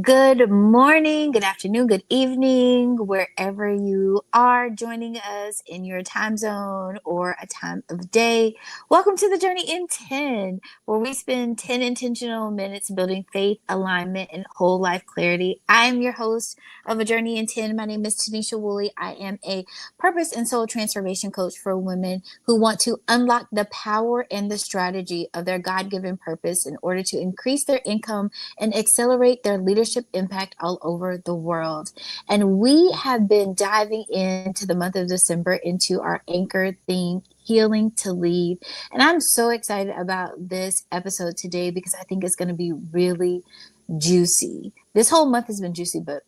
Good morning, good afternoon, good evening, wherever you are joining us in your time zone or a time of day. Welcome to the Journey in 10, where we spend 10 intentional minutes building faith, alignment, and whole life clarity. I am your host of A Journey in 10. My name is Tanisha Woolley. I am a purpose and soul transformation coach for women who want to unlock the power and the strategy of their God given purpose in order to increase their income and accelerate their leadership impact all over the world. And we have been diving into the month of December into our anchor theme, Healing to Lead. And I'm so excited about this episode today because I think it's going to be really juicy. This whole month has been juicy, but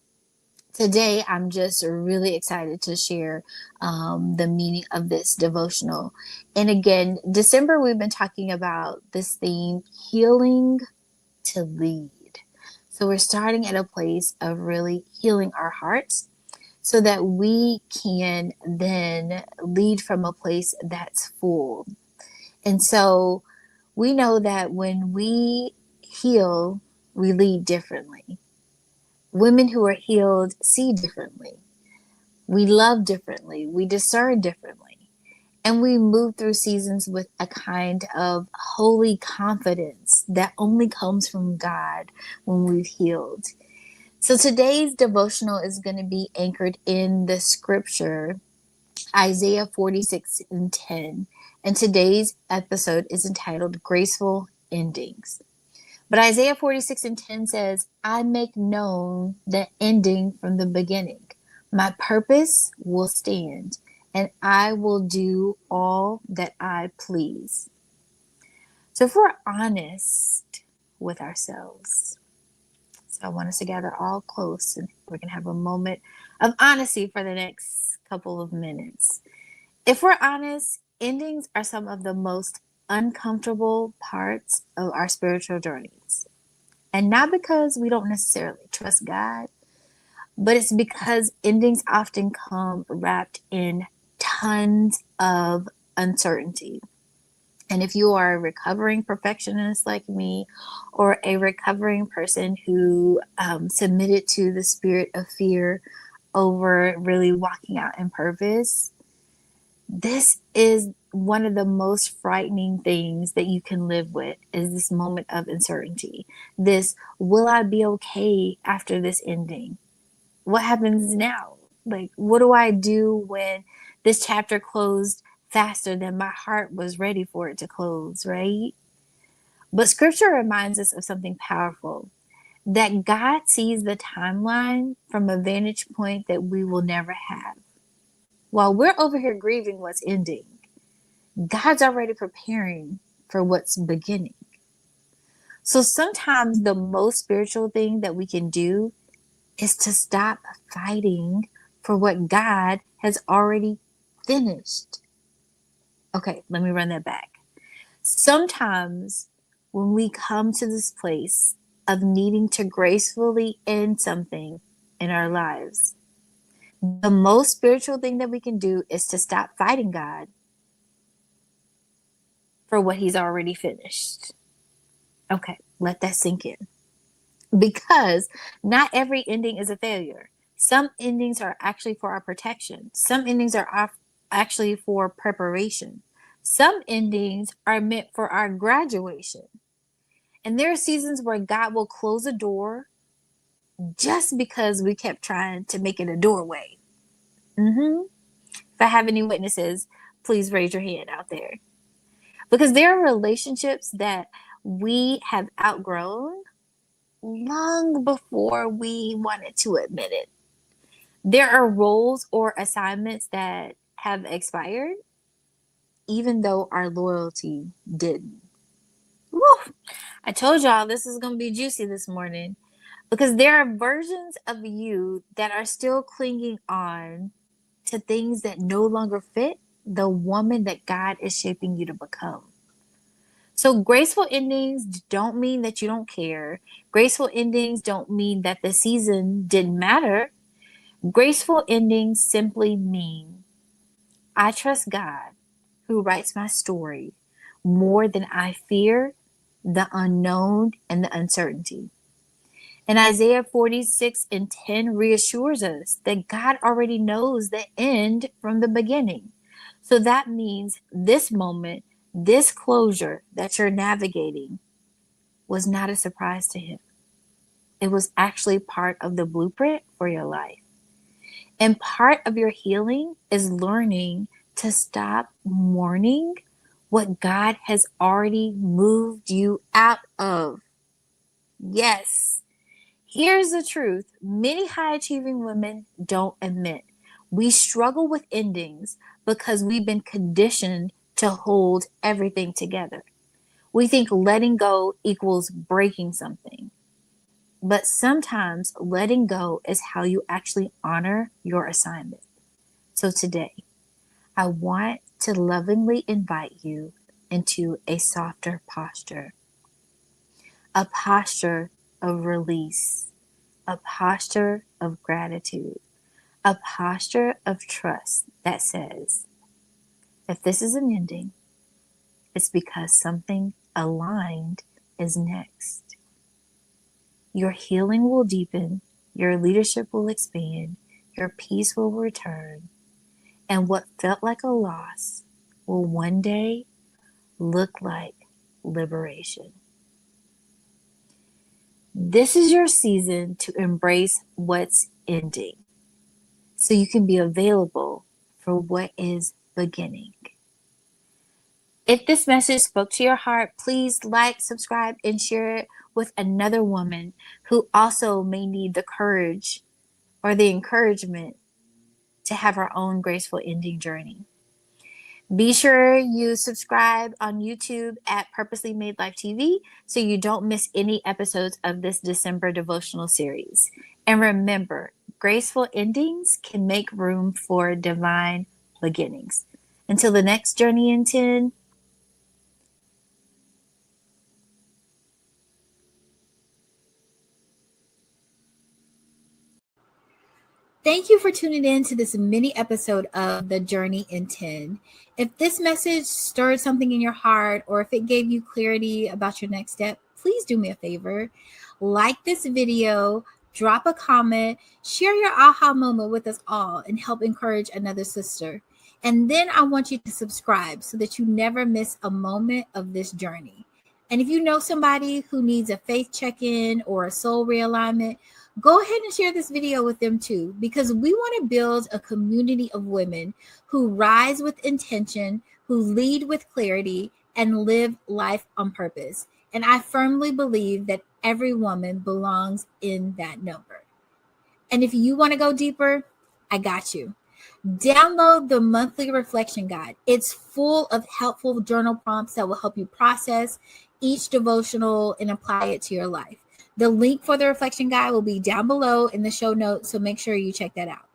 today I'm just really excited to share the meaning of this devotional. And again, December, we've been talking about this theme, healing to lead. So we're starting at a place of really healing our hearts so that we can then lead from a place that's full. And so we know that when we heal, we lead differently. Women who are healed see differently. We love differently. We discern differently. And we move through seasons with a kind of holy confidence that only comes from God when we've healed. So today's devotional is going to be anchored in the scripture, Isaiah 46 and 10. And today's episode is entitled Graceful Endings. But Isaiah 46 and 10 says, I make known the ending from the beginning. My purpose will stand, and I will do all that I please. So if we're honest with ourselves, so I want us to gather all close and we're going to have a moment of honesty for the next couple of minutes. If we're honest, endings are some of the most uncomfortable parts of our spiritual journeys. And not because we don't necessarily trust God, but it's because endings often come wrapped in tons of uncertainty. And if you are a recovering perfectionist like me, or a recovering person who submitted to the spirit of fear over really walking out in purpose, this is one of the most frightening things that you can live with is this moment of uncertainty. This, will I be okay after this ending? What happens now? Like, what do I do when this chapter closed faster than my heart was ready for it to close, right? But scripture reminds us of something powerful, that God sees the timeline from a vantage point that we will never have. While we're over here grieving what's ending, God's already preparing for what's beginning. So sometimes the most spiritual thing that we can do is to stop fighting for what God has already finished. Okay, let me run that back. Sometimes when we come to this place of needing to gracefully end something in our lives, the most spiritual thing that we can do is to stop fighting God for what he's already finished. Okay, let that sink in. Because not every ending is a failure. Some endings are actually for our protection. Some endings are actually for preparation. Some endings are meant for our graduation. And there are seasons where God will close a door just because we kept trying to make it a doorway. If I have any witnesses, please raise your hand out there. Because there are relationships that we have outgrown long before we wanted to admit it. There are roles or assignments that have expired, even though our loyalty didn't. Woo! I told y'all this is going to be juicy this morning because there are versions of you that are still clinging on to things that no longer fit the woman that God is shaping you to become. So graceful endings don't mean that you don't care. Graceful endings don't mean that the season didn't matter. Graceful endings simply mean I trust God who writes my story more than I fear the unknown and the uncertainty. And Isaiah 46:10 reassures us that God already knows the end from the beginning. So that means this moment, this closure that you're navigating was not a surprise to him. It was actually part of the blueprint for your life. And part of your healing is learning to stop mourning what God has already moved you out of. Yes. Here's the truth many high achieving women don't admit. We struggle with endings because we've been conditioned to hold everything together. We think letting go equals breaking something. But sometimes letting go is how you actually honor your assignment. So today, I want to lovingly invite you into a softer posture, a posture of release, a posture of gratitude, a posture of trust that says, if this is an ending, it's because something aligned is next. Your healing will deepen, your leadership will expand, your peace will return, and what felt like a loss will one day look like liberation. This is your season to embrace what's ending so you can be available for what is beginning. If this message spoke to your heart, please like, subscribe, and share it with another woman who also may need the courage or the encouragement to have her own graceful ending journey. Be sure you subscribe on YouTube at Purposely Made Life TV so you don't miss any episodes of this December devotional series. And remember, graceful endings can make room for divine beginnings. Until the next Journey in 10, thank you for tuning in to this mini episode of The Journey in 10. If this message stirred something in your heart or if it gave you clarity about your next step, please do me a favor. Like this video, drop a comment, share your aha moment with us all, and help encourage another sister. And then I want you to subscribe so that you never miss a moment of this journey. And if you know somebody who needs a faith check-in or a soul realignment, go ahead and share this video with them too, because we want to build a community of women who rise with intention, who lead with clarity, and live life on purpose. And I firmly believe that every woman belongs in that number. And if you want to go deeper, I got you. Download the monthly reflection guide. It's full of helpful journal prompts that will help you process each devotional and apply it to your life. The link for the reflection guide will be down below in the show notes, so make sure you check that out.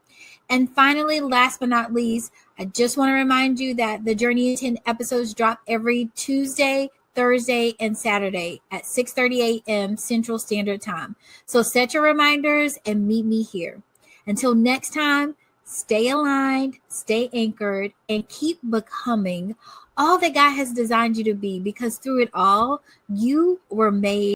And finally, last but not least, I just want to remind you that the Journey in 10 episodes drop every Tuesday, Thursday, and Saturday at 6:30 a.m. Central Standard Time. So set your reminders and meet me here. Until next time, stay aligned, stay anchored, and keep becoming all that God has designed you to be, because through it all, you were made